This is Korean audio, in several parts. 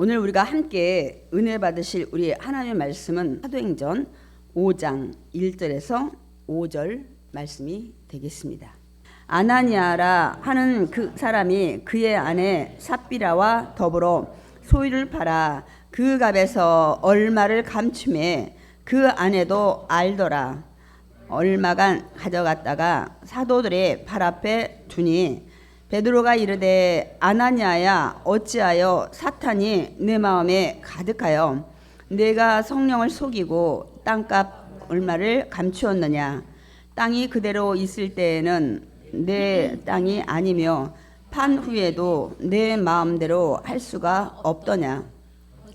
오늘 우리가 함께 은혜 받으실 우리 하나님의 말씀은 사도행전 5장 1절에서 5절 말씀이 되겠습니다. 아나니아라 하는 그 사람이 그의 아내 삽비라와 더불어 소유를 팔아 그 값에서 얼마를 감춤해 그 아내도 알더라. 얼마간 가져갔다가 사도들의 발 앞에 두니 베드로가 이르되 아나니아야 어찌하여 사탄이 내 마음에 가득하여 내가 성령을 속이고 땅값 얼마를 감추었느냐. 땅이 그대로 있을 때에는 내 땅이 아니며 판 후에도 내 마음대로 할 수가 없더냐.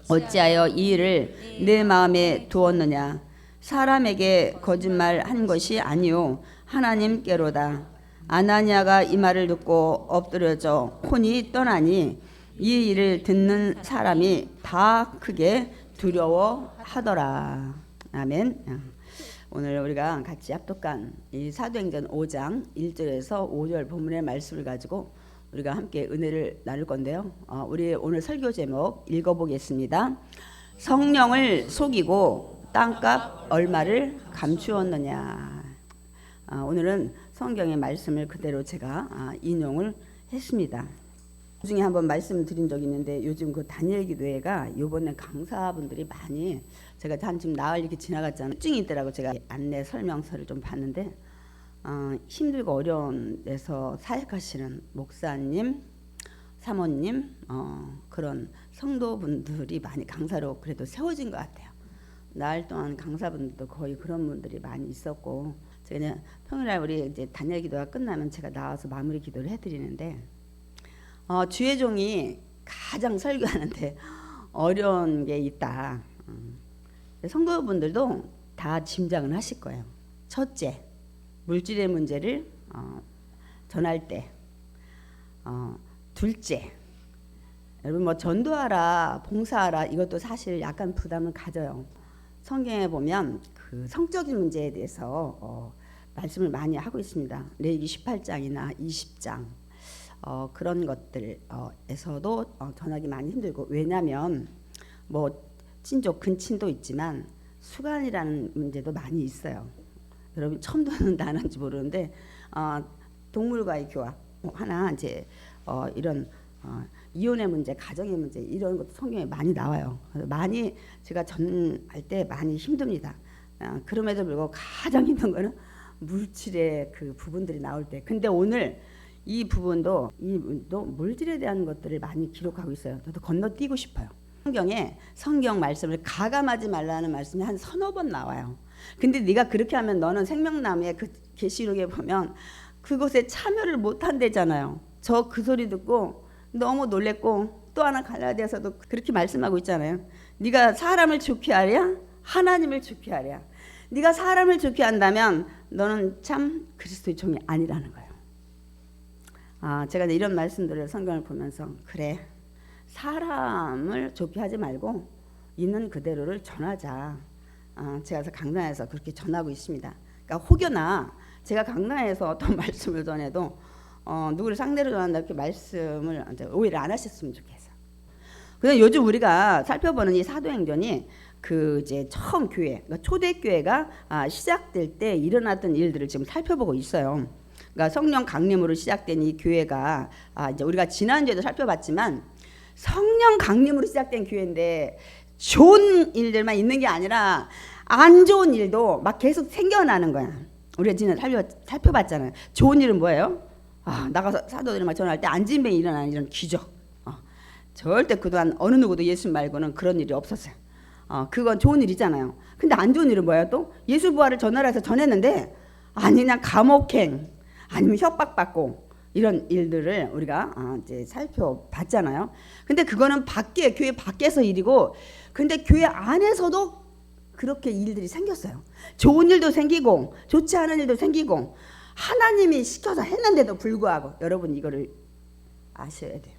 어찌하여 이 일을 내 마음에 두었느냐. 사람에게 거짓말한 것이 아니요 하나님께로다. 아나니아가 이 말을 듣고 엎드려져 혼이 떠나니 이 일을 듣는 사람이 다 크게 두려워하더라. 아멘. 오늘 우리가 같이 합독한 이 사도행전 5장 1절에서 5절 본문의 말씀을 가지고 우리가 함께 은혜를 나눌 건데요. 우리 오늘 설교 제목 읽어보겠습니다. 성령을 속이고 땅값 얼마를 감추었느냐. 오늘은 성경의 말씀을 그대로 제가 인용을 했습니다. 그중에 한번 말씀드린 적이 있는데 요즘 그 다니엘 기도회가 이번에 강사분들이 많이 제가 한 지금 나흘 이렇게 지나갔잖아요. 특징이 있더라고. 제가 안내 설명서를 좀 봤는데 힘들고 어려운 데서 사역하시는 목사님, 사모님 그런 성도분들이 많이 강사로 그래도 세워진 것 같아요. 나흘 동안 강사분들도 거의 그런 분들이 많이 있었고 제가 그냥 평일날 우리 이제 단열 기도가 끝나면 제가 나와서 마무리 기도를 해드리는데 주의 종이 가장 설교하는데 어려운 게 있다. 성도분들도 다 짐작은 하실 거예요. 첫째, 물질의 문제를 전할 때. 둘째, 여러분 뭐 전도하라, 봉사하라 이것도 사실 약간 부담을 가져요. 성경에 보면 그 성적인 문제에 대해서 말씀을 많이 하고 있습니다. 레위기 18장이나 20장 그런 것들에서도 전하기 많이 힘들고 왜냐하면 뭐 친족 근친도 있지만 수간이라는 문제도 많이 있어요. 여러분 처음 듣는 단어인지 모르는데 동물과의 교합 하나 이제 이런 이혼의 문제, 가정의 문제 이런 것도 성경에 많이 나와요. 많이 제가 전할 때 많이 힘듭니다. 그럼에도 불구하고 가장 힘든 거는 물질의 그 부분들이 나올 때. 근데 오늘 이 부분도 물질에 대한 것들을 많이 기록하고 있어요. 저도 건너뛰고 싶어요. 성경에 성경 말씀을 가감하지 말라는 말씀이 한 서너 번 나와요. 근데 네가 그렇게 하면 너는 생명나무의 그 계시록에 보면 그곳에 참여를 못 한대잖아요. 저 그 소리 듣고 너무 놀랬고 또 하나 갈라디아서도 그렇게 말씀하고 있잖아요. 네가 사람을 좋게 하랴 하나님을 좋게 하랴. 네가 사람을 좋게 한다면 너는 참 그리스도의 종이 아니라는 거예요. 제가 이런 말씀들을 성경을 보면서 그래 사람을 좋게 하지 말고 있는 그대로를 전하자. 제가 강단에서 그렇게 전하고 있습니다. 그러니까 혹여나 제가 강단에서 어떤 말씀을 전해도 누구를 상대로 전한다 이렇게 말씀을 오해를 안 하셨으면 좋겠어요. 그래서 요즘 우리가 살펴보는 이 사도행전이 그 이제 처음 교회, 그러니까 초대교회가 시작될 때 일어났던 일들을 지금 살펴보고 있어요. 그러니까 성령 강림으로 시작된 이 교회가 이제 우리가 지난주에도 살펴봤지만 성령 강림으로 시작된 교회인데 좋은 일들만 있는 게 아니라 안 좋은 일도 막 계속 생겨나는 거야. 우리가 지난 살펴봤잖아요. 좋은 일은 뭐예요? 나가서 사도들이 막 전할 때 안진뱅이 일어나는 이런 기적. 절대 그동안 어느 누구도 예수 말고는 그런 일이 없었어요. 그건 좋은 일이잖아요. 근데 안 좋은 일은 뭐예요? 또 예수 부활을 전하라 해서 전했는데 아니 그냥 감옥행 아니면 협박받고 이런 일들을 우리가 이제 살펴봤잖아요. 근데 그거는 밖에 교회 밖에서 일이고 근데 교회 안에서도 그렇게 일들이 생겼어요. 좋은 일도 생기고 좋지 않은 일도 생기고 하나님이 시켜서 했는데도 불구하고 여러분 이거를 아셔야 돼요.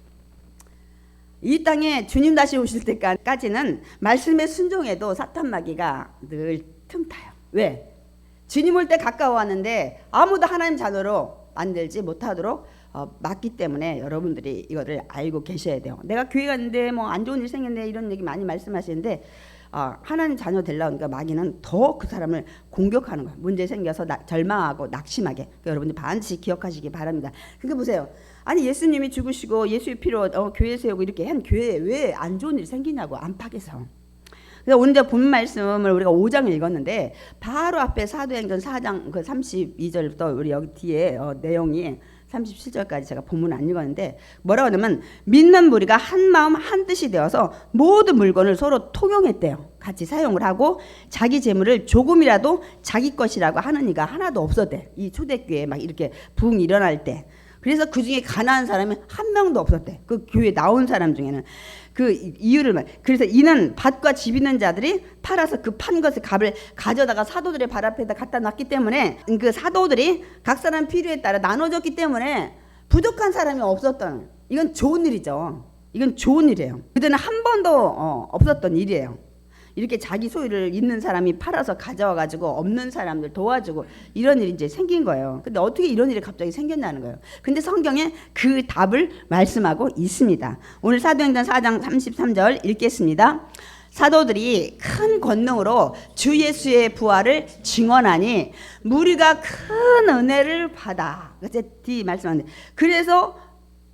이 땅에 주님 다시 오실 때까지는 말씀에 순종해도 사탄 마귀가 늘 틈타요. 왜? 주님 올 때 가까워왔는데 아무도 하나님 자녀로 만들지 못하도록 맞기 때문에 여러분들이 이거를 알고 계셔야 돼요. 내가 교회 갔는데 뭐 안 좋은 일 생겼네 이런 얘기 많이 말씀하시는데 하나님 자녀 되려니까 마귀는 더 그 사람을 공격하는 거예요. 문제 생겨서 절망하고 낙심하게. 그러니까 여러분들 반드시 기억하시기 바랍니다. 그러니까 보세요. 아니 예수님이 죽으시고 예수의 피로 교회 세우고 이렇게 한 교회에 왜 안 좋은 일이 생기냐고 안팎에서. 그래서 오늘 본 말씀을 우리가 5장을 읽었는데 바로 앞에 사도행전 4장 그 32절부터 우리 여기 뒤에 내용이 37절까지 제가 본문 안 읽었는데 뭐라고 하냐면 믿는 무리가 한 마음 한 뜻이 되어서 모든 물건을 서로 통용했대요. 같이 사용을 하고 자기 재물을 조금이라도 자기 것이라고 하는 이가 하나도 없었대. 이 초대교회에 막 이렇게 부흥 일어날 때. 그래서 그 중에 가난한 사람이 한 명도 없었대. 그 교회 나온 사람 중에는. 그 이유를 말. 그래서 이는 밭과 집 있는 자들이 팔아서 그 판 것의 값을 가져다가 사도들의 발 앞에다 갖다 놨기 때문에 그 사도들이 각 사람 필요에 따라 나눠줬기 때문에 부족한 사람이 없었던. 이건 좋은 일이죠. 이건 좋은 일이에요. 그때는 한 번도 없었던 일이에요. 이렇게 자기 소유를 있는 사람이 팔아서 가져와 가지고 없는 사람들 도와주고 이런 일이 이제 생긴 거예요. 근데 어떻게 이런 일이 갑자기 생겼냐는 거예요. 근데 성경에 그 답을 말씀하고 있습니다. 오늘 사도행전 4장 33절 읽겠습니다. 사도들이 큰 권능으로 주 예수의 부활을 증언하니 무리가 큰 은혜를 받아. 그래서 뒤 말씀하는데 그래서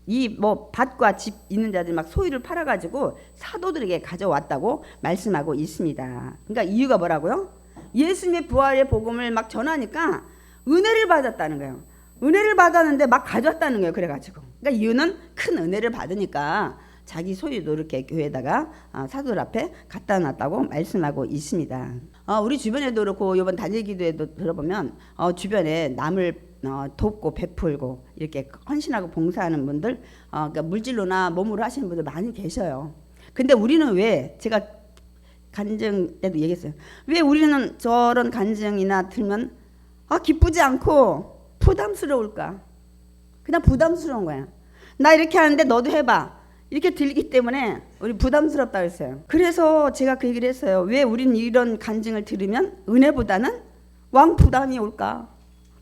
이 뭐 밭과 집 있는 자들 막 소유를 팔아가지고 사도들에게 가져왔다고 말씀하고 있습니다. 그러니까 이유가 뭐라고요? 예수님의 부활의 복음을 막 전하니까 은혜를 받았다는 거예요. 은혜를 받았는데 막 가져왔다는 거예요. 그래가지고 그러니까 이유는 큰 은혜를 받으니까 자기 소유도 이렇게 교회에다가 사도들 앞에 갖다 놨다고 말씀하고 있습니다. 우리 주변에도 그렇고 이번 단일 기도에도 들어보면 주변에 남을 돕고 베풀고 이렇게 헌신하고 봉사하는 분들 그러니까 물질로나 몸으로 하시는 분들 많이 계셔요. 근데 우리는 왜 제가 간증 때도 얘기했어요. 왜 우리는 저런 간증이나 들면 기쁘지 않고 부담스러울까? 그냥 부담스러운 거야. 나 이렇게 하는데 너도 해봐. 이렇게 들리기 때문에 우리 부담스럽다고 했어요. 그래서 제가 그 얘기를 했어요. 왜 우린 이런 간증을 들으면 은혜보다는 왕 부담이 올까?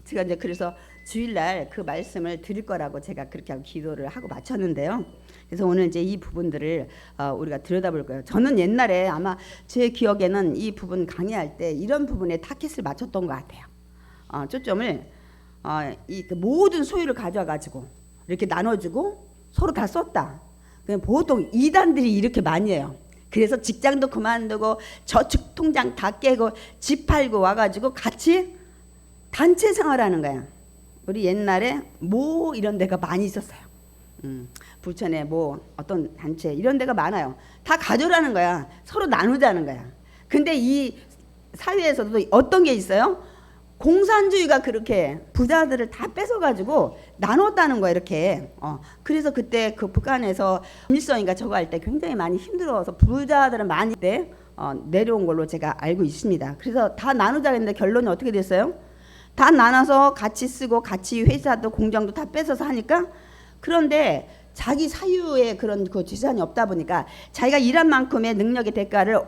제가 이제 그래서 주일날 그 말씀을 드릴 거라고 제가 그렇게 하고 기도를 하고 마쳤는데요. 그래서 오늘 이제 이 부분들을 우리가 들여다볼 거예요. 저는 옛날에 아마 제 기억에는 이 부분 강의할 때 이런 부분에 타켓을 맞췄던 것 같아요. 초점을 이 모든 소유를 가져와 가지고 이렇게 나눠주고 서로 다 썼다. 보통 이단들이 이렇게 많이 해요. 그래서 직장도 그만두고 저축 통장 다 깨고 집 팔고 와가지고 같이 단체 생활하는 거야. 우리 옛날에 뭐 이런 데가 많이 있었어요. 부천에 뭐 어떤 단체 이런 데가 많아요. 다 가져라는 거야. 서로 나누자는 거야. 근데 이 사회에서도 어떤 게 있어요? 공산주의가 그렇게 부자들을 다 뺏어가지고 나눴다는 거야 이렇게. 그래서 그때 그 북한에서 김일성이가 저거 할 때 굉장히 많이 힘들어서 부자들은 많이 내려온 걸로 제가 알고 있습니다. 그래서 다 나누자 했는데 결론이 어떻게 됐어요? 다 나눠서 같이 쓰고 같이 회사도 공장도 다 뺏어서 하니까 그런데 자기 사유의 그런 그 재산이 없다 보니까 자기가 일한 만큼의 능력의 대가를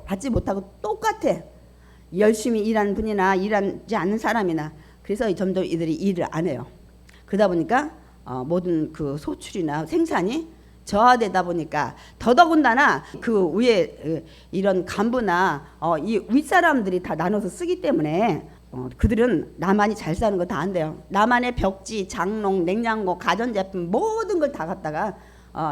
받지 못하고 똑같아. 열심히 일하는 분이나 일하지 않는 사람이나 그래서 점점 이들이 일을 안 해요. 그러다 보니까 모든 그 소출이나 생산이 저하되다 보니까 더더군다나 그 위에 이런 간부나 이 윗사람들이 다 나눠서 쓰기 때문에 그들은 나만이 잘 사는 거 다 안 돼요. 나만의 벽지, 장롱, 냉장고, 가전제품 모든 걸 다 갖다가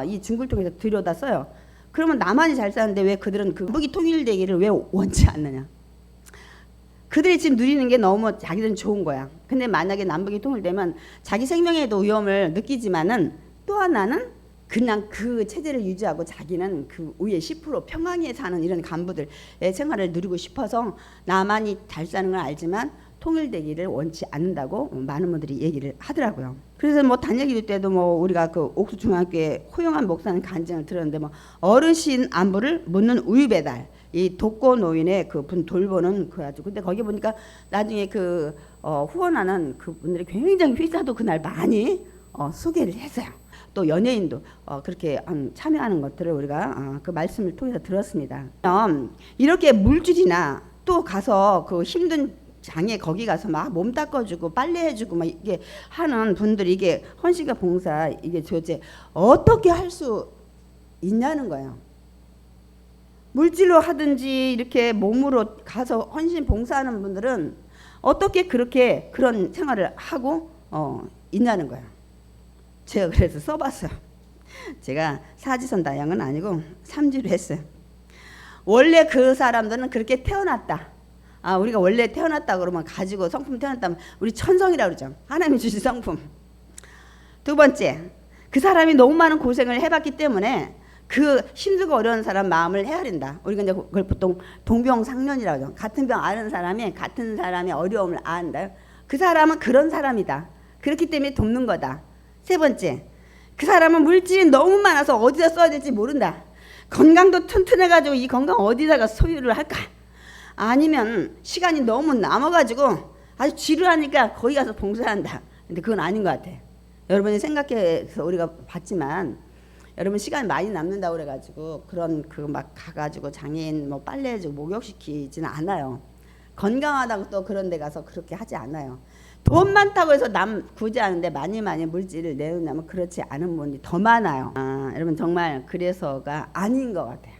이 중굴통에서 들여다 써요. 그러면 나만이 잘 사는데 왜 그들은 그 무기 통일되기를 왜 원치 않느냐? 그들이 지금 누리는 게 너무 자기들은 좋은 거야. 근데 만약에 남북이 통일되면 자기 생명에도 위험을 느끼지만은 또 하나는 그냥 그 체제를 유지하고 자기는 그 위에 10% 평강에 사는 이런 간부들의 생활을 누리고 싶어서 나만이 잘 사는 건 알지만 통일되기를 원치 않는다고 많은 분들이 얘기를 하더라고요. 그래서 뭐 단일기도 때도 뭐 우리가 그 옥수중학교에 호영한 목사님 간증을 들었는데 뭐 어르신 안부를 묻는 우유 배달, 이 독거 노인의 그 분 돌보는 그가지고 근데 거기 보니까 나중에 그 후원하는 그 분들이 굉장히 회사도 그날 많이 소개를 했어요. 또 연예인도 그렇게 참여하는 것들을 우리가 그 말씀을 통해서 들었습니다. 이렇게 물질이나 또 가서 그 힘든 장에 거기 가서 막 몸 닦아주고 빨래해주고 막 이게 하는 분들이 이게 헌신과 봉사 이게 도대체 어떻게 할 수 있냐는 거예요. 물질로 하든지 이렇게 몸으로 가서 헌신 봉사하는 분들은 어떻게 그렇게 그런 생활을 하고 있냐는 거예요. 제가 그래서 써봤어요. 제가 사지선 다양은 아니고 삼지로 했어요. 원래 그 사람들은 그렇게 태어났다. 우리가 원래 태어났다 그러면 가지고 성품 태어났다면 우리 천성이라고 그러죠. 하나님 주신 성품. 두 번째, 그 사람이 너무 많은 고생을 해봤기 때문에 그 힘들고 어려운 사람 마음을 헤아린다. 우리가 이제 그걸 보통 동병상련이라고 하죠. 같은 병 앓은 사람이 같은 사람의 어려움을 안다. 그 사람은 그런 사람이다. 그렇기 때문에 돕는 거다. 세 번째, 그 사람은 물질이 너무 많아서 어디다 써야 될지 모른다. 건강도 튼튼해가지고 이 건강 어디다가 소유를 할까? 아니면 시간이 너무 남아가지고 아주 지루하니까 거기 가서 봉사한다. 근데 그건 아닌 것 같아. 여러분이 생각해서 우리가 봤지만 여러분 시간이 많이 남는다고 그래가지고 그런 그 막 가가지고 장애인 뭐 빨래해주고 목욕시키지는 않아요. 건강하다고 또 그런 데 가서 그렇게 하지 않아요. 돈 많다고 해서 남 구제하는데 많이 물질을 내놓냐면 그렇지 않은 분이 더 많아요. 여러분 정말 그래서가 아닌 것 같아요.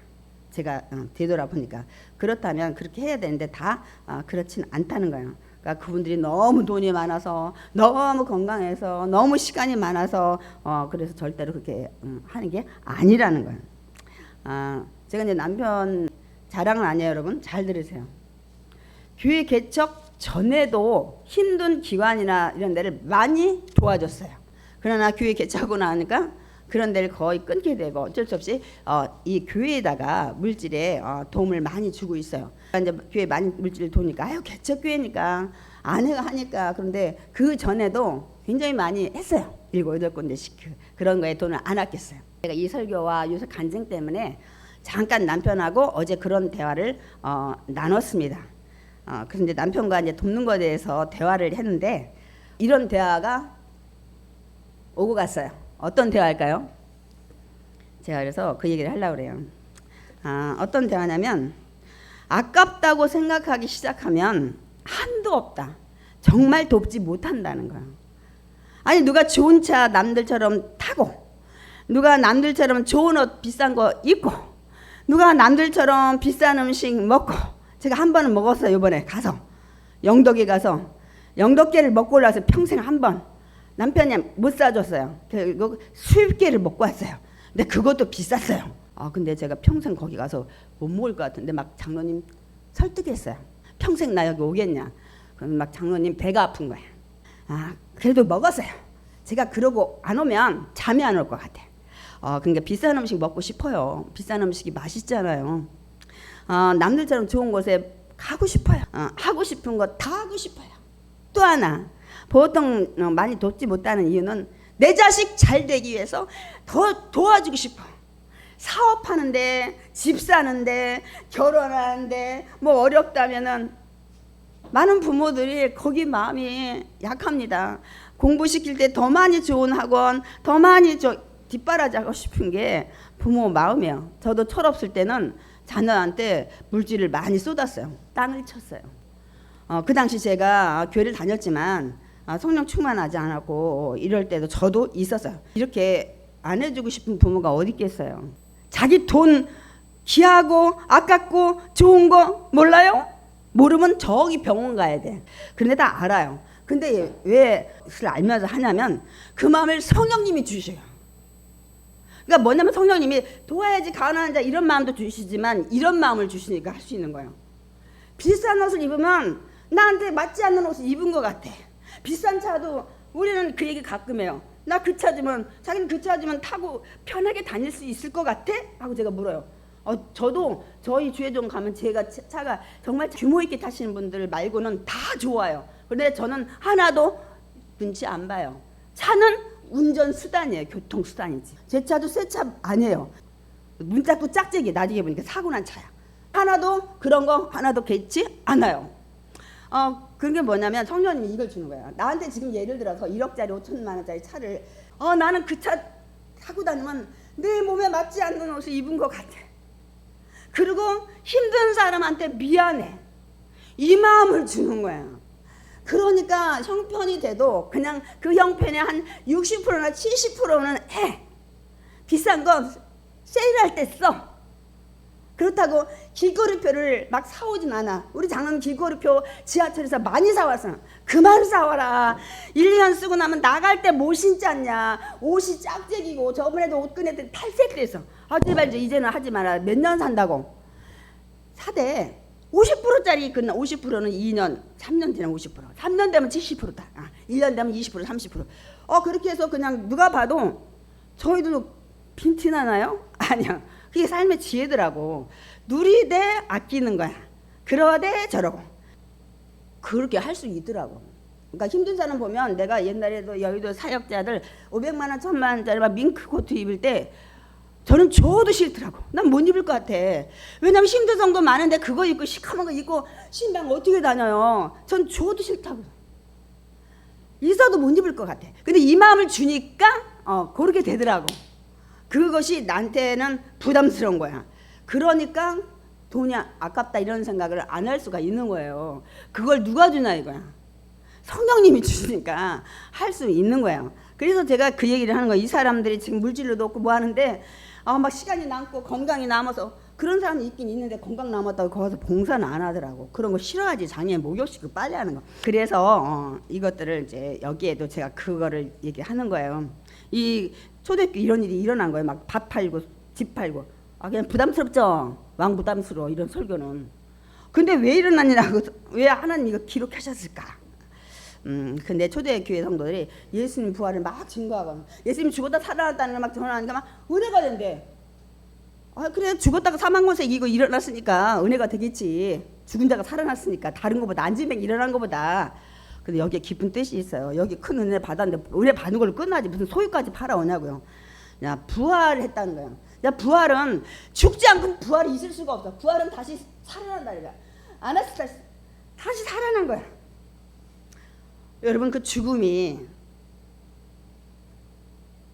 제가 되돌아보니까 그렇다면 그렇게 해야 되는데 다 그렇진 않다는 거예요. 그러니까 그분들이 너무 돈이 많아서 너무 건강해서 너무 시간이 많아서 그래서 절대로 그렇게 하는 게 아니라는 거예요. 제가 이제 남편 자랑은 아니에요, 여러분. 잘 들으세요. 교회 개척 전에도 힘든 기관이나 이런 데를 많이 도와줬어요. 그러나 교회 개척하고 나니까 그런 데를 거의 끊게 되고 어쩔 수 없이 이 교회에다가 물질에 도움을 많이 주고 있어요. 이제 교회 많이 물질을 도니까 개척 교회니까 아내가 하니까. 그런데 그 전에도 굉장히 많이 했어요. 7, 8군데씩 그런 거에 돈을 안 아꼈어요. 제가 이 설교와 요새 간증 때문에 잠깐 남편하고 어제 그런 대화를 나눴습니다. 그런데 남편과 이제 돕는 것에 대해서 대화를 했는데 이런 대화가 오고 갔어요. 어떤 대화일까요? 제가 그래서 그 얘기를 하려고 그래요. 어떤 대화냐면 아깝다고 생각하기 시작하면 한도 없다. 정말 돕지 못한다는 거예요. 아니 누가 좋은 차 남들처럼 타고 누가 남들처럼 좋은 옷 비싼 거 입고 누가 남들처럼 비싼 음식 먹고 제가 한 번은 먹었어요. 이번에 가서 영덕에 가서 영덕계를 먹고 올라와서 평생 한 번 남편이 못 사줬어요. 결국 수입계를 먹고 왔어요. 근데 그것도 비쌌어요. 근데 제가 평생 거기 가서 못 먹을 것 같은데 막 장로님 설득했어요. 평생 나 여기 오겠냐. 그럼 막 장로님 배가 아픈 거야. 그래도 먹었어요. 제가 그러고 안 오면 잠이 안 올 것 같아. 그러니까 비싼 음식 먹고 싶어요. 비싼 음식이 맛있잖아요. 남들처럼 좋은 곳에 가고 싶어요. 하고 싶은 거 다 하고 싶어요. 또 하나 보통 많이 돕지 못하는 이유는 내 자식 잘 되기 위해서 더 도와주고 싶어. 사업하는데 집 사는데 결혼하는데 뭐 어렵다면은 많은 부모들이 거기 마음이 약합니다. 공부시킬 때 더 많이 좋은 학원 더 많이 뒷바라지하고 싶은 게 부모 마음이에요. 저도 철없을 때는 자녀한테 물질을 많이 쏟았어요. 땅을 쳤어요. 그 당시 제가 교회를 다녔지만 성령 충만하지 않았고 이럴 때도 저도 있었어요. 이렇게 안 해주고 싶은 부모가 어디 있겠어요. 자기 돈 귀하고 아깝고 좋은 거 몰라요? 모르면 저기 병원 가야 돼. 그런데 다 알아요. 근데 왜 그걸 알면서 하냐면 그 마음을 성령님이 주셔요. 그러니까 뭐냐면 성령님이 도와야지 가난한 자 이런 마음도 주시지만 이런 마음을 주시니까 할 수 있는 거예요. 비싼 옷을 입으면 나한테 맞지 않는 옷을 입은 것 같아. 비싼 차도 우리는 그 얘기 가끔 해요. 나 그 차 주면 자기는 그 차 주면 타고 편하게 다닐 수 있을 것 같아? 하고 제가 물어요. 저도 저희 주회종 가면 제가 차가 정말 규모 있게 타시는 분들 말고는 다 좋아요. 그런데 저는 하나도 눈치 안 봐요. 차는 운전 수단이에요. 교통 수단이지. 제 차도 새 차 아니에요. 문짝도 짝짝이 나중에 보니까 사고 난 차야. 하나도 그런 거 하나도 개의치 않아요. 그게 뭐냐면 성령님이 이걸 주는 거야. 나한테 지금 예를 들어서 1억짜리 5천만 원짜리 차를 나는 그 차 타고 다니면 내 몸에 맞지 않는 옷을 입은 것 같아. 그리고 힘든 사람한테 미안해. 이 마음을 주는 거야. 그러니까 형편이 돼도 그냥 그 형편의 한 60%나 70%는 해. 비싼 거 세일할 때 써. 그렇다고 길거리표를 막 사오진 않아. 우리 장로는 길거리표 지하철에서 많이 사왔어. 그만 사와라. 1, 2년 쓰고 나면 나갈 때 뭐 신지 않냐. 옷이 짝짝이고 저번에도 옷 꺼냈더니 탈색됐어. 아 제발 이제는 하지 마라. 몇 년 산다고. 사대. 50%짜리 끝나. 50%는 2년, 3년 되면 50%. 3년 되면 70%다. 1년 되면 20%, 30%. 그렇게 해서 그냥 누가 봐도 저희도 빈티 나나요? 아니야. 그게 삶의 지혜더라고. 누리되 아끼는 거야. 그러되 저러고. 그렇게 할 수 있더라고. 그러니까 힘든 사람 보면 내가 옛날에도 여의도 사역자들 500만 원, 1000만 원짜리 막 밍크 코트 입을 때 저는 줘도 싫더라고. 난 못 입을 것 같아. 왜냐면 힘든 성도 많은데 그거 입고 시커먼 거 입고 신방 어떻게 다녀요. 전 줘도 싫다고. 있어도 못 입을 것 같아. 근데 이 마음을 주니까 그렇게 되더라고. 그것이 나한테는 부담스러운 거야. 그러니까 돈이 아깝다 이런 생각을 안 할 수가 있는 거예요. 그걸 누가 주나 이거야. 성령님이 주시니까 할 수 있는 거예요. 그래서 제가 그 얘기를 하는 거예요. 이 사람들이 지금 물질로도 없고 뭐 하는데 막 시간이 남고 건강이 남아서 그런 사람이 있긴 있는데 건강 남았다고 거기서 봉사는 안 하더라고. 그런 거 싫어하지. 장애인 목욕시키고 빨리 하는 거. 그래서 이것들을 이제 여기에도 제가 그거를 얘기하는 거예요. 이 초대교회 이런 일이 일어난 거예요. 막 밥 팔고 집 팔고. 그냥 부담스럽죠. 왕 부담스러워 이런 설교는. 근데 왜 일어났냐고. 왜 하나님 이거 기록하셨을까. 근데 초대교회 성도들이 예수님 부활을 막 증거하고 예수님 죽었다 살아났다는 걸 막 전하니까 막 은혜가 된대. 그래 죽었다가 사망권세 이기고 일어났으니까 은혜가 되겠지. 죽은 자가 살아났으니까 다른 것보다 안진뱅 일어난 것보다. 근데 여기에 깊은 뜻이 있어요. 여기 큰 은혜 받았는데 은혜 받는 걸로 끝나지 무슨 소유까지 팔아오냐고요. 야 부활했다는 거야. 야 부활은 죽지 않고 부활이 있을 수가 없어. 부활은 다시 살아난다 이거야. 아나스타시 다시 살아난 거야. 여러분 그 죽음이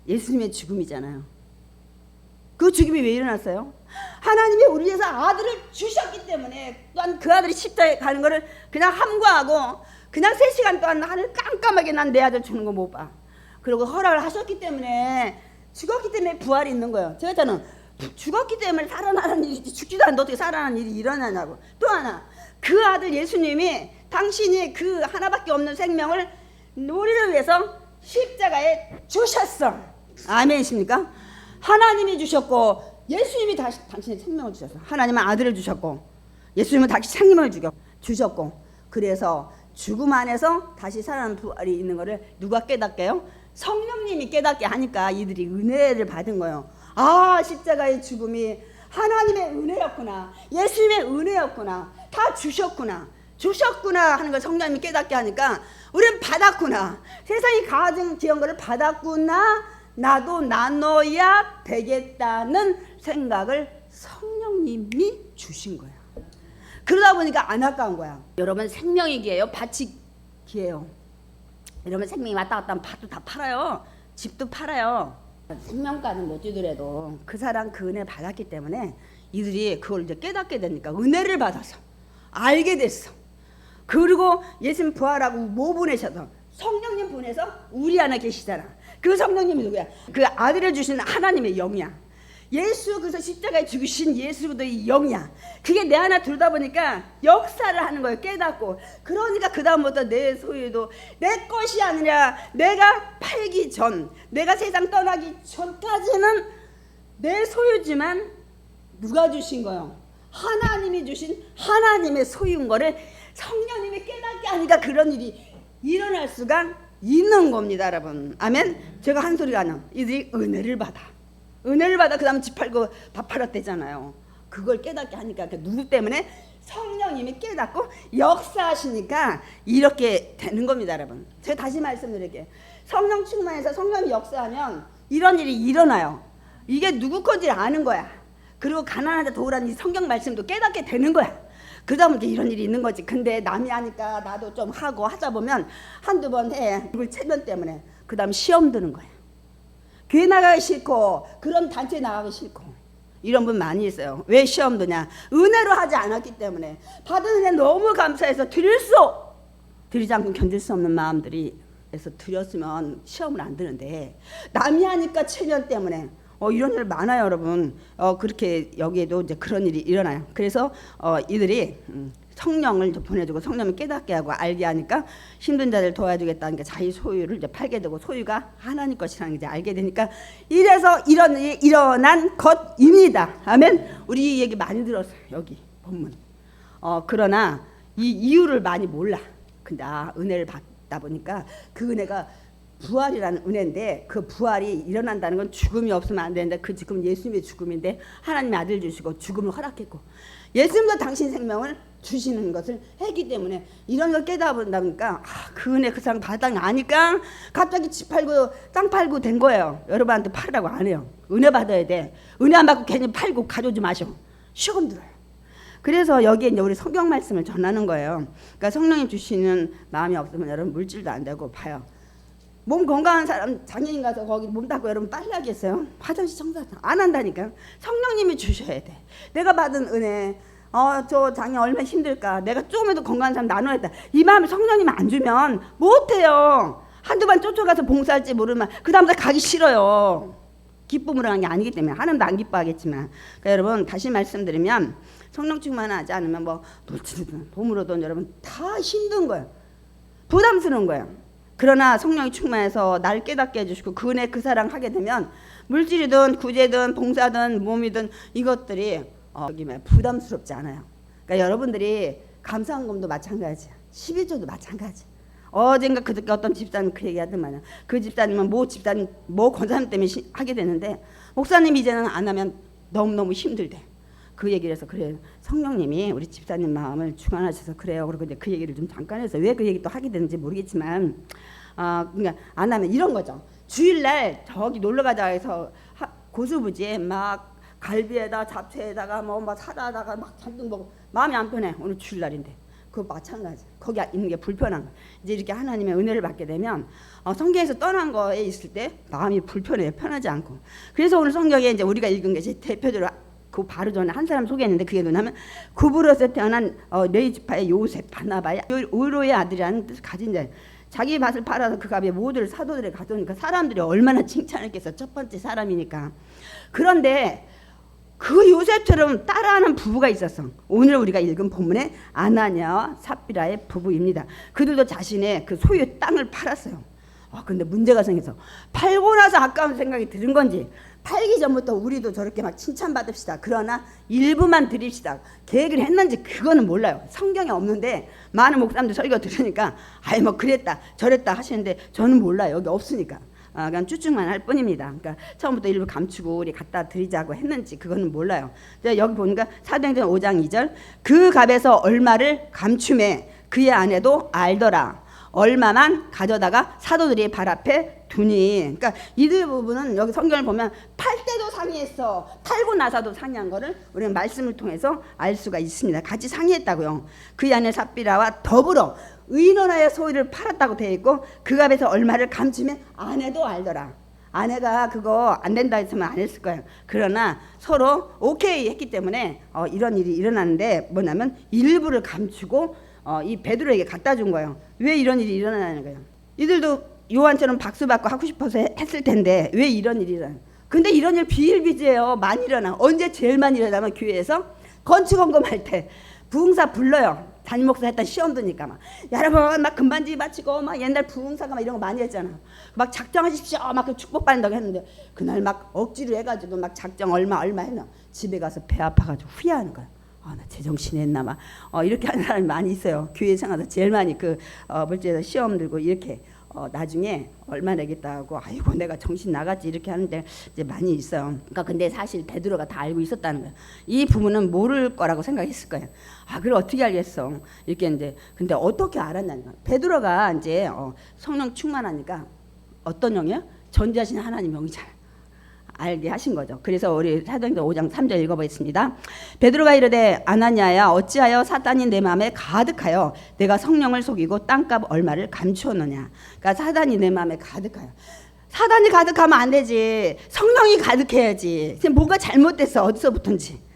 예수님의 죽음이잖아요. 그 죽음이 왜 일어났어요? 하나님이 우리 위해서 아들을 주셨기 때문에 또한 그 아들이 십자가에 가는 거를 그냥 함구하고 그냥 3시간 동안 하늘 깜깜하게 난 내 아들 주는 거 못 봐. 그리고 허락을 하셨기 때문에 죽었기 때문에 부활이 있는 거예요. 제가 저는 죽었기 때문에 살아나는 일이지 죽지도 않는데 어떻게 살아나는 일이 일어나냐고. 또 하나 그 아들 예수님이 당신이 그 하나밖에 없는 생명을 우리를 위해서 십자가에 주셨어. 아멘이십니까? 하나님이 주셨고 예수님이 다시 당신의 생명을 주셨어. 하나님은 아들을 주셨고 예수님은 다시 생명을 주셨고 그래서 죽음 안에서 다시 살아나는 부활이 있는 거를 누가 깨닫게요? 성령님이 깨닫게 하니까 이들이 은혜를 받은 거예요. 십자가의 죽음이 하나님의 은혜였구나. 예수님의 은혜였구나. 다 주셨구나 하는 걸 성령님이 깨닫게 하니까 우리는 받았구나. 세상이 가진 귀한 거를 받았구나. 나도 나눠야 되겠다는 생각을 성령님이 주신 거야. 그러다 보니까 안 아까운 거야. 여러분 생명이 기예요? 밭이 기예요? 여러분 생명이 왔다 갔다 하면 밭도 다 팔아요. 집도 팔아요. 생명가는 못 주더라도 그 사람 그 은혜 받았기 때문에 이들이 그걸 이제 깨닫게 되니까 은혜를 받아서 알게 됐어. 그리고 예수님 부활하고 뭐 보내셔서 성령님 보내서 우리 안에 계시잖아. 그 성령님이 누구야? 그 아들을 주신 하나님의 영이야. 예수 그래서 십자가에 죽으신 예수의 영이야. 그게 내 안에 들다 보니까 역사를 하는 거예요. 깨닫고. 그러니까 그 다음부터 내 소유도 내 것이 아니라 내가 팔기 전, 내가 세상 떠나기 전까지는 내 소유지만 누가 주신 거요? 하나님이 주신 하나님의 소유인 거를 성령님이 깨닫게 하니까 그런 일이 일어날 수가 있는 겁니다, 여러분. 아멘. 제가 한 소리가 안 나. 이들이 은혜를 받아 그 다음 집 팔고 밥 팔았대잖아요. 그걸 깨닫게 하니까 누구 때문에? 성령님이 깨닫고 역사하시니까 이렇게 되는 겁니다, 여러분. 제가 다시 말씀드릴게요. 성령 충만해서 성령이 역사하면 이런 일이 일어나요. 이게 누구 건지 아는 거야. 그리고 가난한 자 도우라는 이 성경 말씀도 깨닫게 되는 거야. 그 다음에 이런 일이 있는 거지. 근데 남이 하니까 나도 좀 하고 하다 보면 한두 번 해. 그걸 체면 때문에. 그 다음 시험 드는 거야. 교회 나가기 싫고 그런 단체 나가기 싫고 이런 분 많이 있어요. 왜 시험 드냐? 은혜로 하지 않았기 때문에. 받은 은혜 너무 감사해서 드리지 않고 견딜 수 없는 마음들이 해서 드렸으면 시험을 안 드는데, 남이 하니까 체면 때문에 이런 일 많아요, 여러분. 그렇게 여기에도 이제 그런 일이 일어나요. 그래서 이들이 성령을 보내주고 성령을 깨닫게 하고 알게 하니까 힘든 자들 도와주겠다는 게 자기 소유를 이제 팔게 되고, 소유가 하나님 것이라는 게 이제 알게 되니까, 이래서 이런 일이 일어난 것입니다. 아멘. 우리 이 얘기 많이 들었어요, 여기 본문. 그러나 이 이유를 많이 몰라. 근데 은혜를 받다 보니까 그 은혜가 부활이라는 은혜인데, 그 부활이 일어난다는 건 죽음이 없으면 안 되는데, 그 지금 예수님의 죽음인데 하나님의 아들 주시고 죽음을 허락했고, 예수님도 당신 생명을 주시는 것을 했기 때문에 이런 걸 깨달아본다 보니까 그 은혜 그 사람 바닥 아니까 갑자기 집 팔고 땅 팔고 된 거예요. 여러분한테 팔으라고 안 해요. 은혜 받아야 돼. 은혜 안 받고 괜히 팔고 가져오지 마셔. 시험 들어요. 그래서 여기에 이제 우리 성경 말씀을 전하는 거예요. 그러니까 성령이 주시는 마음이 없으면 여러분 물질도 안 되고, 봐요. 몸 건강한 사람 장애인 가서 거기 몸 닦고 여러분 빨리 하겠어요? 화장실 청소 안 한다니까. 성령님이 주셔야 돼. 내가 받은 은혜, 저 장애 얼마나 힘들까, 내가 조금이라도 건강한 사람 나눠야겠다, 이 마음을 성령님이 안 주면 못해요. 한두 번 쫓아가서 봉사할지 모르면 그 다음부터 가기 싫어요. 기쁨으로 한 게 아니기 때문에. 하나님도 안 기뻐하겠지만. 그러니까 여러분 다시 말씀드리면, 성령 충만하지 않으면 뭐 물질이든 돈으로든 여러분 다 힘든 거예요. 부담스러운 거예요. 그러나 성령이 충만해서 날 깨닫게 해주시고 그 은혜 그 사랑 하게 되면 물질이든 구제든 봉사든 몸이든 이것들이 부담스럽지 않아요. 그러니까 여러분들이 감사한금도 마찬가지야. 11조도 마찬가지. 어젠가 그저께 어떤 집사님 그 얘기 하더만요. 그 집사님은 모 권사님 때문에 하게 되는데, 목사님 이제는 안 하면 너무너무 힘들대. 그 얘기를 해서, 그래 성령님이 우리 집사님 마음을 충만하셔서 그래요. 그리고 이제 그 얘기를 좀 잠깐 해서 왜 그 얘기 또 하게 되는지 모르겠지만, 그러니까 안 하면 이런 거죠. 주일날 저기 놀러 가자 해서 고수부지에 막 갈비에다 잡채에다가 뭐 사다다가 막 잔뜩 먹고 마음이 안 편해. 오늘 주일날인데. 그거 마찬가지. 거기 있는 게 불편한 거. 이제 이렇게 하나님의 은혜를 받게 되면 성경에서 떠난 거에 있을 때 마음이 불편해요. 편하지 않고. 그래서 오늘 성경에 이제 우리가 읽은 게 대표적으로 그 바로 전에 한 사람 소개했는데, 그게 뭐냐면 구브로스에 태어난 레위 지파의 요셉 바나바의 의로의 아들이라는 뜻을 가진 자. 자기 밭을 팔아서 그 값에 모두를 사도들에 가져오니까 사람들이 얼마나 칭찬했겠어. 첫 번째 사람이니까. 그런데 그 요셉처럼 따라하는 부부가 있었어. 오늘 우리가 읽은 본문에 아나니아와 삽비라의 부부입니다. 그들도 자신의 그 소유 땅을 팔았어요. 근데 문제가 생겨서 팔고 나서 아까운 생각이 드는 건지, 팔기 전부터 우리도 저렇게 막 칭찬받읍시다, 그러나 일부만 드립시다, 계획을 했는지 그거는 몰라요. 성경에 없는데 많은 목사님들 설교 들으니까 뭐 그랬다 저랬다 하시는데 저는 몰라요. 여기 없으니까. 그냥 추측만 할 뿐입니다. 그러니까 처음부터 일부 감추고 우리 갖다 드리자고 했는지 그거는 몰라요. 여기 보니까 사도행전 5장 2절, 그 값에서 얼마를 감춤해 그의 아내도 알더라. 얼마만 가져다가 사도들이 발 앞에 두니. 그러니까 이들 부분은 여기 성경을 보면 팔 때도 상의했어, 팔고 나서도 상의한 거를 우리는 말씀을 통해서 알 수가 있습니다. 같이 상의했다고요. 그의 아내 삽비라와 더불어 의논하여 소유를 팔았다고 되어 있고, 그 값에서 얼마를 감추면 아내도 알더라. 아내가 그거 안 된다 했으면 안 했을 거예요. 그러나 서로 오케이 했기 때문에 이런 일이 일어났는데, 뭐냐면 일부를 감추고 이 베드로에게 갖다 준 거예요. 왜 이런 일이 일어나는 거예요? 이들도 요한처럼 박수 받고 하고 싶어서 했을 텐데 왜 이런 일이 일어나요? 근데 이런 일 비일비재해요. 많이 일어나. 언제 제일 많이 일어나면 교회에서 건축원금할 때 부흥사 불러요. 담임 목사 했던 시험 드니까 막 여러분 막 금반지 바치고 막 옛날 부흥사가 막 이런 거 많이 했잖아. 막 작정하십시오 막 축복받는다고 했는데, 그날 막 억지로 해가지고 막 작정 얼마 했나, 집에 가서 배 아파가지고 후회하는 거야. 나 제정신이 했나 막 이렇게 하는 사람이 많이 있어요. 교회 생활에서 제일 많이 그 물질에서 시험 들고 이렇게 나중에 얼마 내겠다고 아이고 내가 정신 나갔지 이렇게 하는데 이제 많이 있어요. 그러니까 근데 사실 베드로가 다 알고 있었다는 거예요. 이 부모는 모를 거라고 생각했을 거예요. 그걸 어떻게 알겠어? 이렇게 이제 근데 어떻게 알았냐는 거예요. 베드로가 이제 성령 충만하니까 어떤 영이에요? 전지하신 하나님 영이잖아요. 알게 하신 거죠. 그래서 우리 사도행전 5장 3절 읽어보겠습니다. 베드로가 이르되 아나니아야 어찌하여 사단이 내 마음에 가득하여 내가 성령을 속이고 땅값 얼마를 감추었느냐. 그러니까 사단이 내 마음에 가득하여. 사단이 가득하면 안 되지. 성령이 가득해야지. 지금 뭔가 잘못됐어. 어디서부터인지.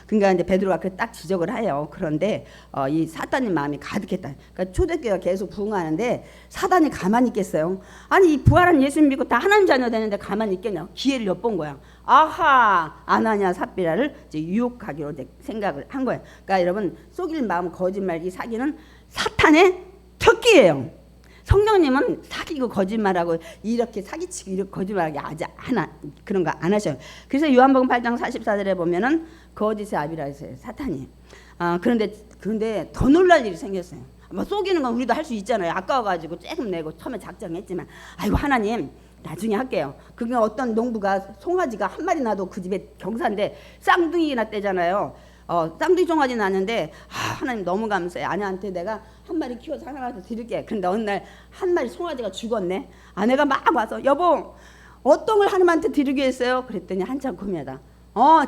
그러니까 이제 베드로가 그 딱 지적을 해요. 그런데 이 사단의 마음이 가득했다. 그러니까 초대교회가 계속 부흥하는데 사단이 가만히 있겠어요? 아니 이 부활한 예수 믿고 다 하나님 자녀 되는데 가만히 있겠냐? 기회를 엿본 거야. 아하, 아나니아 삽비라를 이제 유혹하기로 이제 생각을 한 거예요. 그러니까 여러분 속일 마음 거짓말 이 사기는 사탄의 특기예요. 성령님은 사기고 거짓말하고 이렇게 사기치고 이렇게 거짓말하기 아주 하나 그런 거 안 하셔요. 그래서 요한복음 8장 44절에 보면은 거짓의 아비라 했어요. 사탄이. 그런데 더 놀랄 일이 생겼어요. 뭐 속이는 건 우리도 할 수 있잖아요. 아까워가지고 조금 내고 처음에 작정했지만 아이고 하나님 나중에 할게요. 그게 어떤 농부가 송아지가 한 마리 나도 그 집에 경사인데 쌍둥이나 떼잖아요. 쌍둥이 송아지 낳았는데 하나님 너무 감사해. 아내한테 내가 한 마리 키워서 하나라도 드릴게. 그런데 어느 날 한 마리 송아지가 죽었네. 아내가 막 와서 여보 어떤 걸 하나님한테 드리기 했어요? 그랬더니 한참 고민하다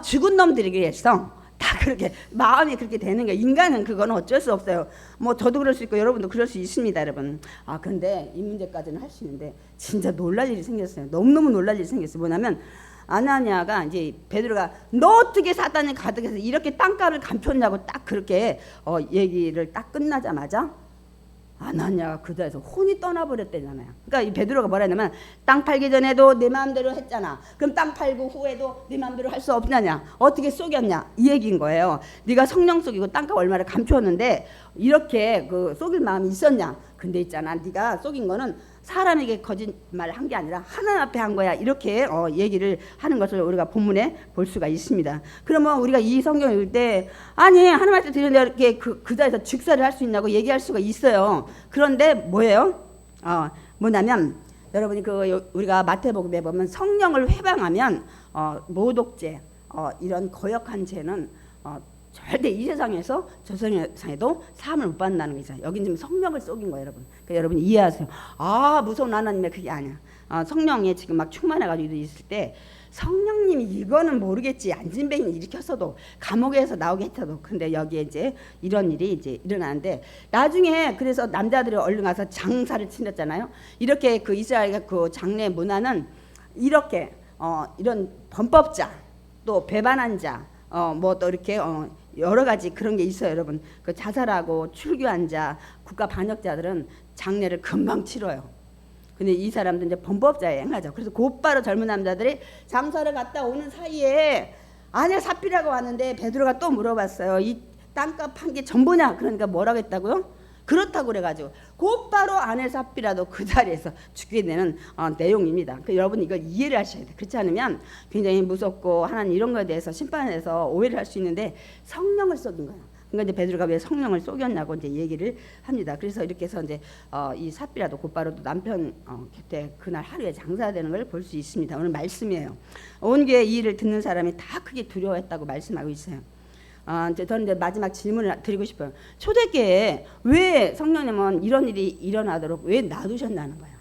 죽은 놈 드리기 했어. 다 그렇게 마음이 그렇게 되는 거예요. 인간은 그거는 어쩔 수 없어요. 뭐 저도 그럴 수 있고 여러분도 그럴 수 있습니다, 여러분. 근데 이 문제까지는 할 수 있는데 진짜 놀랄 일이 생겼어요. 너무너무 놀랄 일이 생겼어요. 뭐냐면 아나니아가 이제 베드로가 너 어떻게 사단이 가득해서 이렇게 땅값을 감췄냐고 딱 그렇게 얘기를 딱 끝나자마자 아나니아가 그 자리에서 혼이 떠나버렸대잖아요. 그러니까 이 베드로가 뭐라 했냐면 땅 팔기 전에도 내 마음대로 했잖아. 그럼 땅 팔고 후에도 네 마음대로 할 수 없냐냐. 어떻게 속였냐 이 얘기인 거예요. 네가 성령 속이고 땅값 얼마를 감추었는데 이렇게 그 속일 마음이 있었냐. 근데 있잖아 네가 속인 거는 사람에게 거짓말을 한 게 아니라 하나님 앞에 한 거야. 이렇게 얘기를 하는 것을 우리가 본문에 볼 수가 있습니다. 그러면 우리가 이 성경을 읽을 때 아니 하나님한테 드리는데 이렇게 그 자리에서 즉사를 할 수 있냐고 얘기할 수가 있어요. 그런데 뭐예요? 뭐냐면 여러분이 우리가 마태복음에 보면 성령을 회방하면 모독죄 이런 거역한 죄는 절대 이 세상에서 저 세상에도 사함을 못 받는다는 게 있어요. 여긴 지금 성령을 속인 거예요, 여러분. 그러니까 여러분 이해하세요. 무서운 하나님의 그게 아니야. 성령에 지금 막 충만해가지고 있을 때 성령님이 이거는 모르겠지. 안진뱅이 일으켰어도 감옥에서 나오게 했어도. 근데 여기에 이제 이런 일이 이제 일어나는데 나중에 그래서 남자들이 얼른 가서 장사를 치렀잖아요. 이렇게 그 이스라엘 그 장례 문화는 이렇게 이런 범법자 또 배반한 자 뭐 또 이렇게 여러 가지 그런 게 있어요, 여러분. 그 자살하고 출교한 자, 국가 반역자들은 장례를 금방 치러요. 근데 이 사람들은 이제 범법자에 행하죠. 그래서 곧바로 젊은 남자들이 장사를 갔다 오는 사이에 아내 삽비라고 하는데 베드로가 또 물어봤어요. 이 땅값 한 게 전부냐? 그러니까 뭐라고 했다고요? 그렇다고 그래가지고 곧바로 아내 삽비라도 그 자리에서 죽게 되는 내용입니다. 여러분 이걸 이해를 하셔야 돼요. 그렇지 않으면 굉장히 무섭고 하나님 이런 거에 대해서 심판에서 오해를 할 수 있는데 성령을 쏟은 거예요. 그러니까 이제 베드로가 왜 성령을 쏘겼냐고 이제 얘기를 합니다. 그래서 이렇게 해서 이제 이 삽비라도 곧바로 또 남편 곁에 그날 하루에 장사되는 걸 볼 수 있습니다. 오늘 말씀이에요. 온 교회 이 일을 듣는 사람이 다 크게 두려워했다고 말씀하고 있어요. 저는 이제 마지막 질문을 드리고 싶어요. 초대교회에 왜 성령님은 이런 일이 일어나도록 왜 놔두셨다는 거예요?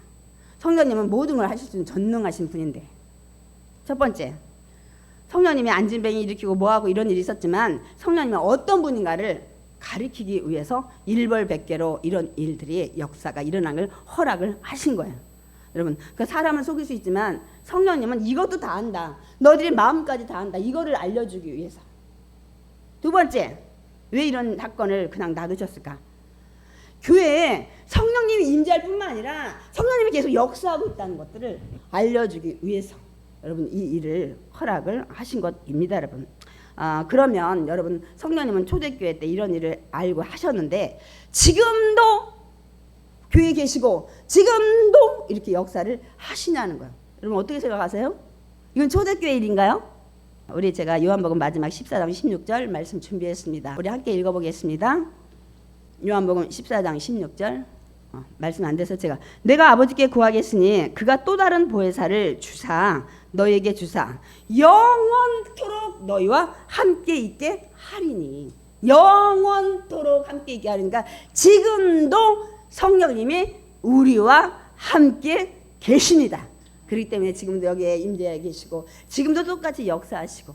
성령님은 모든 걸 하실 수 있는 전능하신 분인데. 첫 번째, 성령님이 안진뱅이 일으키고 뭐하고 이런 일이 있었지만 성령님은 어떤 분인가를 가리키기 위해서 일벌백계로 이런 일들이 역사가 일어난 걸 허락을 하신 거예요. 여러분, 그 사람을 속일 수 있지만 성령님은 이것도 다 안다. 너희들의 마음까지 다 안다. 이거를 알려주기 위해서. 두 번째, 왜 이런 사건을 그냥 놔두셨을까? 교회에 성령님이 임재할 뿐만 아니라 성령님이 계속 역사하고 있다는 것들을 알려주기 위해서 여러분 이 일을 허락을 하신 것입니다, 여러분. 그러면 여러분 성령님은 초대교회 때 이런 일을 알고 하셨는데 지금도 교회에 계시고 지금도 이렇게 역사를 하시냐는 거예요. 여러분 어떻게 생각하세요? 이건 초대교회 일인가요? 우리 제가 요한복음 마지막 14장 16절 말씀 준비했습니다. 우리 함께 읽어보겠습니다. 요한복음 14장 16절 말씀 안 돼서 제가 내가 아버지께 구하겠으니 그가 또 다른 보혜사를 주사 너에게 주사 영원토록 너희와 함께 있게 하리니. 영원토록 함께 있게 하리니까 지금도 성령님이 우리와 함께 계십니다. 그렇기 때문에 지금도 여기에 임재해 계시고 지금도 똑같이 역사하시고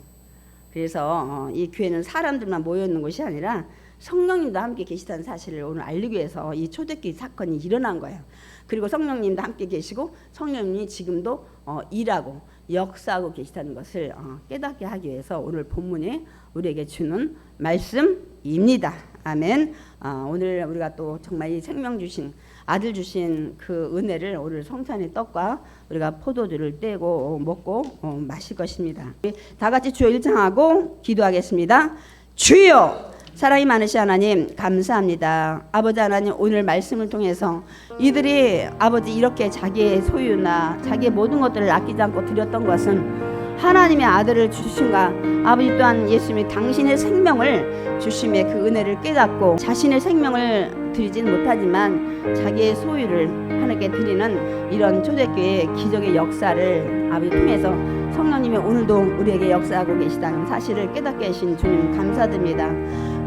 그래서 이 교회는 사람들만 모여 있는 곳이 아니라 성령님도 함께 계시다는 사실을 오늘 알리기 위해서 이 초대교회 사건이 일어난 거예요. 그리고 성령님도 함께 계시고 성령님이 지금도 일하고 역사하고 계시다는 것을 깨닫게 하기 위해서 오늘 본문이 우리에게 주는 말씀입니다. 아멘. 오늘 우리가 또 정말 이 생명 주신 아들 주신 그 은혜를 오늘 성찬의 떡과 우리가 포도주를 떼고 먹고 마실 것입니다. 다 같이 주여 일창하고 기도하겠습니다. 주여, 사랑이 많으신 하나님 감사합니다. 아버지 하나님, 오늘 말씀을 통해서 이들이 아버지 이렇게 자기의 소유나 자기의 모든 것들을 아끼지 않고 드렸던 것은 하나님의 아들을 주신가, 아버지 또한 예수님이 당신의 생명을 주심의 그 은혜를 깨닫고 자신의 생명을 드리진 못하지만 자기의 소유를 하나님께 드리는 이런 초대교회의 기적의 역사를 아버지 통해서 성령님이 오늘도 우리에게 역사하고 계시다는 사실을 깨닫게 하신 주님 감사드립니다.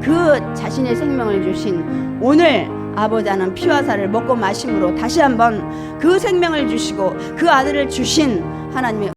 그 자신의 생명을 주신 오늘 아버지 하나님 피와 살을 먹고 마심으로 다시 한번 그 생명을 주시고 그 아들을 주신 하나님의